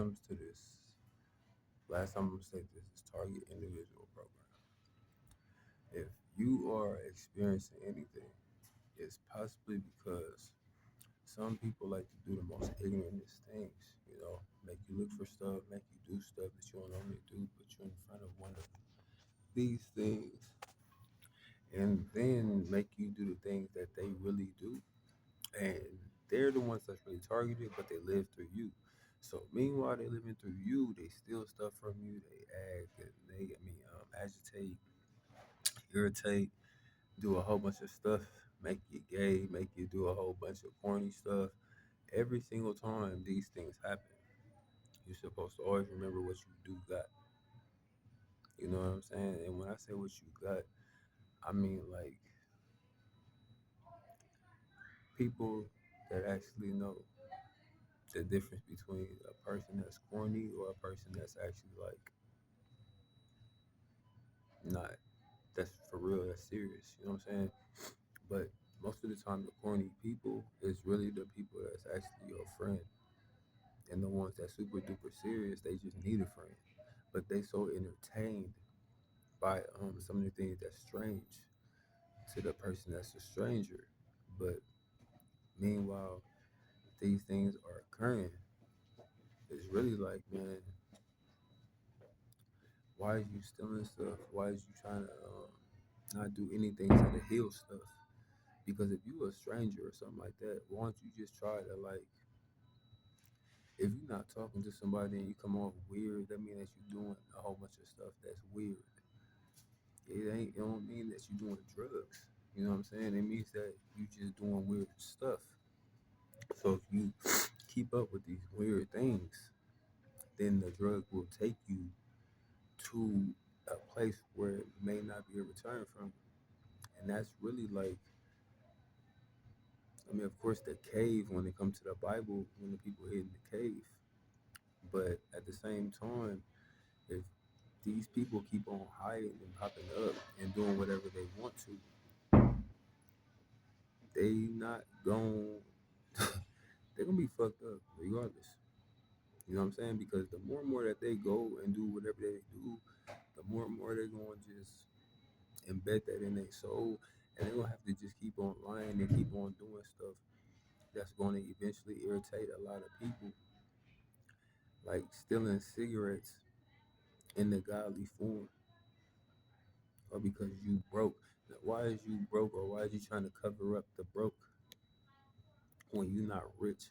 comes to this, last time I'm gonna say this is target individual program. If you are experiencing anything, it's possibly because some people like to do the most ignorantest things, make you look for stuff, make you do stuff that you don't normally do, put you in front of one of these things, and then make you do the things that they really do. And they're the ones that's really targeted, but they live through you. So meanwhile, they living through you, they steal stuff from you, they agitate, irritate, do a whole bunch of stuff, make you gay, make you do a whole bunch of corny stuff. Every single time these things happen, you're supposed to always remember what you do got. You know what I'm saying? And when I say what you got, I mean like people that actually know the difference between a person that's corny or a person that's actually like not, that's for real, that's serious. You know what I'm saying? But most of the time, the corny people is really the people that's actually your friend. And the ones that super duper serious, they just need a friend. But they so entertained by some of the things that's strange to the person that's a stranger. But meanwhile, these things are occurring. It's really like, man, why is you stealing stuff? Why is you trying to not do anything to the heal stuff? Because if you a stranger or something like that, why don't you just try to like, if you're not talking to somebody and you come off weird, that means that you're doing a whole bunch of stuff that's weird. It don't mean that you're doing drugs. You know what I'm saying? It means that you just doing weird stuff. So if you keep up with these weird things, then the drug will take you to a place where it may not be a return from. And that's really like, I mean, of course, the cave, when it comes to the Bible, when the people hid in the cave. But at the same time, if these people keep on hiding and popping up and doing whatever they want to, they not going they're gonna be fucked up regardless. You know what I'm saying? Because the more and more that they go and do whatever they do, the more and more they're gonna just embed that in their soul, and they're gonna have to just keep on lying and keep on doing stuff that's gonna eventually irritate a lot of people, like stealing cigarettes in the godly form, or because you broke. Why is you broke, or why is you trying to cover up the broke when you're not rich,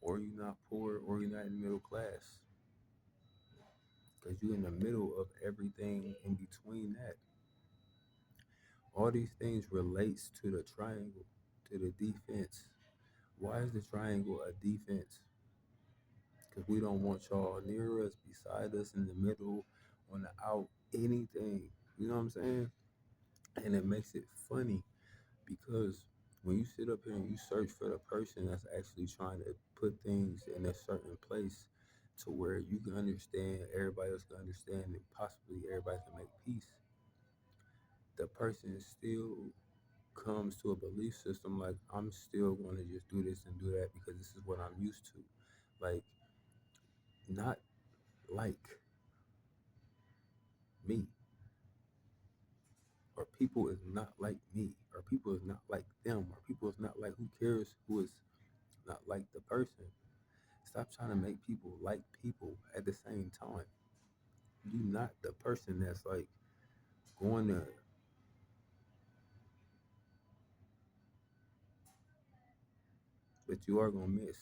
or you're not poor, or you're not in middle class? Because you're in the middle of everything in between that. All these things relates to the triangle, to the defense. Why is the triangle a defense? Because we don't want y'all near us, beside us, in the middle, on the out, anything. You know what I'm saying? And it makes it funny because when you sit up here and you search for the person that's actually trying to put things in a certain place to where you can understand, everybody else can understand, and possibly everybody can make peace, the person still comes to a belief system like, I'm still going to just do this and do that because this is what I'm used to. Like, not like me, or people is not like me, or people is not like them, or people is not like, who cares who is not like the person. Stop trying to make people like people at the same time. You not the person that's like going to, but you are gonna miss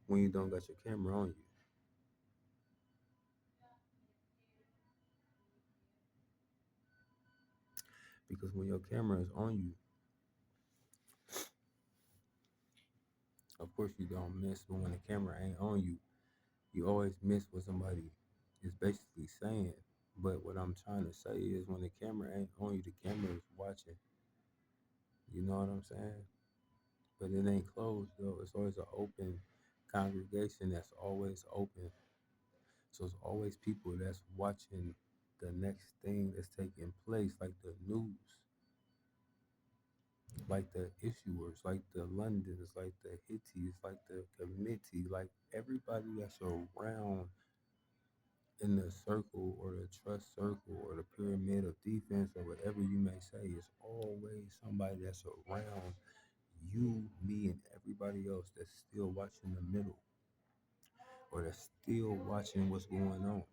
when you don't got your camera on you. Because when your camera is on you, of course you don't miss. But when the camera ain't on you, you always miss what somebody is basically saying. But what I'm trying to say is, when the camera ain't on you, the camera is watching. You know what I'm saying? But it ain't closed though. It's always an open congregation that's always open. So it's always people that's watching the next thing that's taking place, like the news. like the issuers, like the Londons, like the Hitties, like the committee, like everybody that's around in the circle or the trust circle or the pyramid of defense or whatever you may say is always somebody that's around you, me, and everybody else that's still watching the middle or that's still watching what's going on.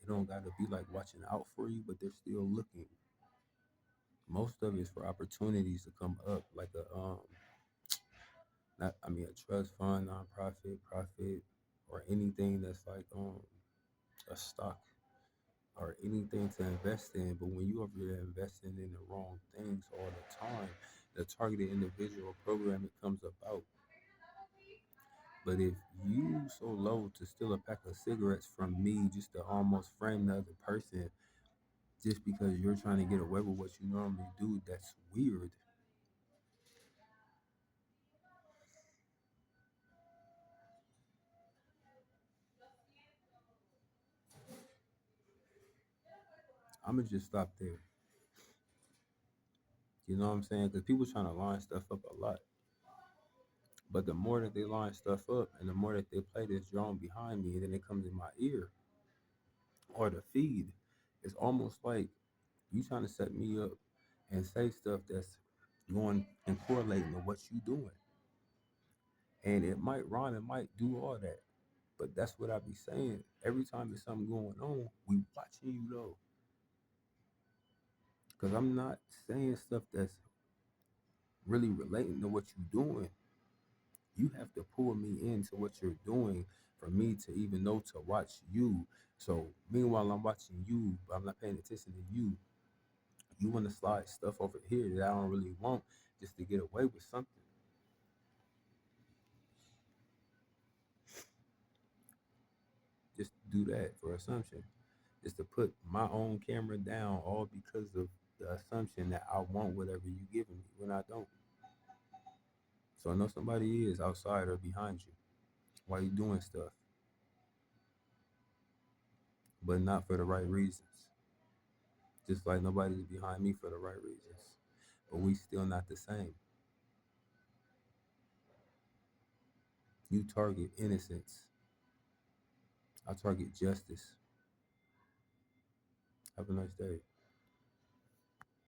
It don't gotta be like watching out for you, but they're still looking. Most of it's for opportunities to come up, like not I mean a trust fund, nonprofit, profit, or anything that's like a stock or anything to invest in. But when you over there investing in the wrong things all the time, the targeted individual program it comes about. But if you so low to steal a pack of cigarettes from me just to almost frame the other person just because you're trying to get away with what you normally do, that's weird. I'ma just stop there. You know what I'm saying? Because people trying to line stuff up a lot. But the more that they line stuff up and the more that they play this drum behind me and then it comes in my ear or the feed, it's almost like you trying to set me up and say stuff that's going and correlating to what you doing. And it might rhyme, it might do all that. But that's what I be saying. Every time there's something going on, we watching you though. Cause I'm not saying stuff that's really relating to what you're doing. You have to pull me into what you're doing for me to even know to watch you. So meanwhile I'm watching you, but I'm not paying attention to you. You want to slide stuff over here that I don't really want just to get away with something. Just do that for assumption. Just to put my own camera down all because of the assumption that I want whatever you giving me when I don't. So I know somebody is outside or behind you while you doing stuff, but not for the right reasons. Just like nobody's behind me for the right reasons. But we still not the same. You target innocence. I target justice. Have a nice day.